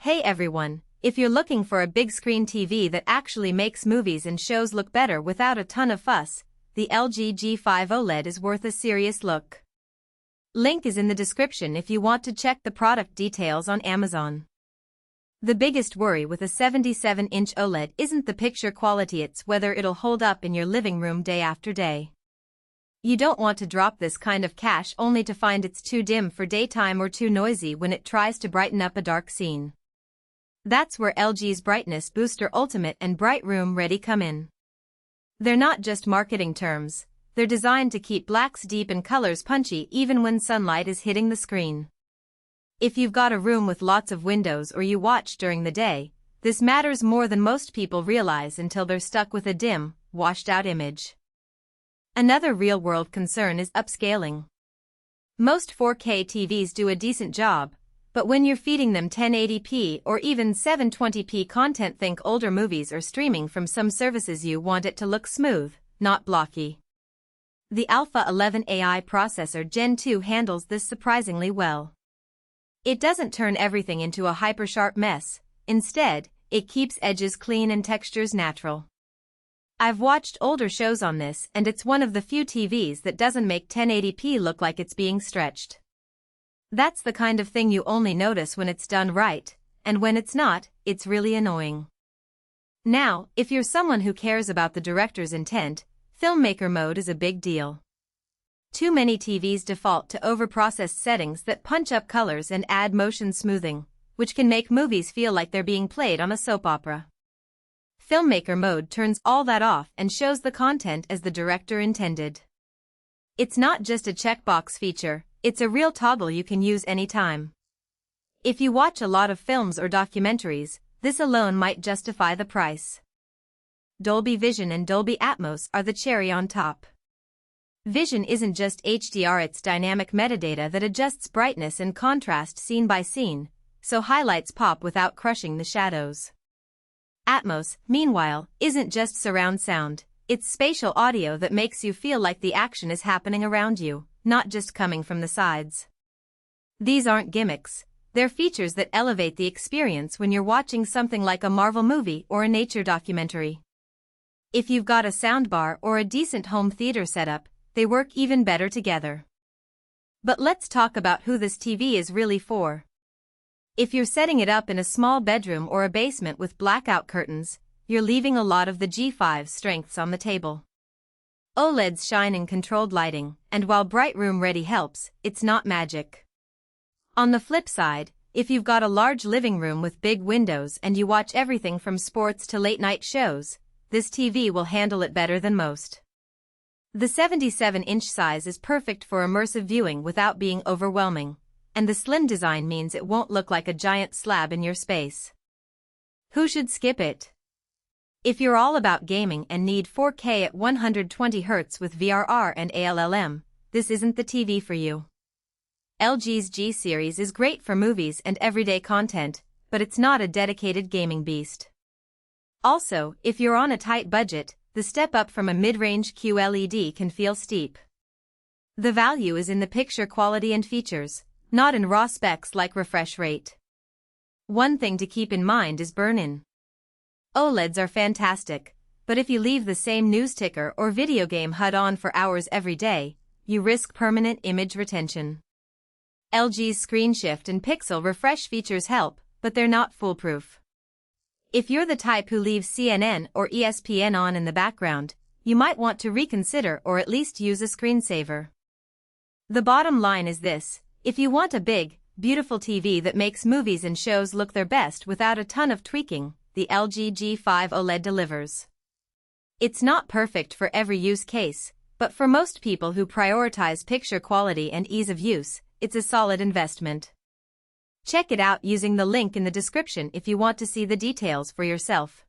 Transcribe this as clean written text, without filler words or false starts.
Hey everyone, if you're looking for a big screen TV that actually makes movies and shows look better without a ton of fuss, the LG G5 OLED is worth a serious look. Link is in the description if you want to check the product details on Amazon. The biggest worry with a 77-inch OLED isn't the picture quality, it's whether it'll hold up in your living room day after day. You don't want to drop this kind of cash only to find it's too dim for daytime or too noisy when it tries to brighten up a dark scene. That's where LG's Brightness Booster Ultimate and Bright Room Ready come in. They're not just marketing terms, they're designed to keep blacks deep and colors punchy even when sunlight is hitting the screen. If you've got a room with lots of windows or you watch during the day, this matters more than most people realize until they're stuck with a dim, washed-out image. Another real-world concern is upscaling. Most 4K TVs do a decent job, but when you're feeding them 1080p or even 720p content, think older movies or streaming from some services, you want it to look smooth, not blocky. The Alpha 11 AI processor Gen 2 handles this surprisingly well. It doesn't turn everything into a hyper-sharp mess, instead, it keeps edges clean and textures natural. I've watched older shows on this and it's one of the few TVs that doesn't make 1080p look like it's being stretched. That's the kind of thing you only notice when it's done right, and when it's not, it's really annoying. Now, if you're someone who cares about the director's intent, Filmmaker Mode is a big deal. Too many TVs default to overprocessed settings that punch up colors and add motion smoothing, which can make movies feel like they're being played on a soap opera. Filmmaker Mode turns all that off and shows the content as the director intended. It's not just a checkbox feature, it's a real toggle you can use anytime. If you watch a lot of films or documentaries, this alone might justify the price. Dolby Vision and Dolby Atmos are the cherry on top. Vision isn't just HDR, it's dynamic metadata that adjusts brightness and contrast scene by scene, so highlights pop without crushing the shadows. Atmos, meanwhile, isn't just surround sound, it's spatial audio that makes you feel like the action is happening around you, not just coming from the sides. These aren't gimmicks, they're features that elevate the experience when you're watching something like a Marvel movie or a nature documentary. If you've got a soundbar or a decent home theater setup, they work even better together. But let's talk about who this TV is really for. If you're setting it up in a small bedroom or a basement with blackout curtains, you're leaving a lot of the G5's strengths on the table. OLEDs shine in controlled lighting, and while Bright Room Ready helps, it's not magic. On the flip side, if you've got a large living room with big windows and you watch everything from sports to late-night shows, this TV will handle it better than most. The 77-inch size is perfect for immersive viewing without being overwhelming, and the slim design means it won't look like a giant slab in your space. Who should skip it? If you're all about gaming and need 4K at 120Hz with VRR and ALLM, this isn't the TV for you. LG's G series is great for movies and everyday content, but it's not a dedicated gaming beast. Also, if you're on a tight budget, the step up from a mid-range QLED can feel steep. The value is in the picture quality and features, not in raw specs like refresh rate. One thing to keep in mind is burn-in. OLEDs are fantastic, but if you leave the same news ticker or video game HUD on for hours every day, you risk permanent image retention. LG's screen shift and pixel refresh features help, but they're not foolproof. If you're the type who leaves CNN or ESPN on in the background, you might want to reconsider or at least use a screensaver. The bottom line is this: if you want a big, beautiful TV that makes movies and shows look their best without a ton of tweaking, the LG G5 OLED delivers. It's not perfect for every use case, but for most people who prioritize picture quality and ease of use, it's a solid investment. Check it out using the link in the description if you want to see the details for yourself.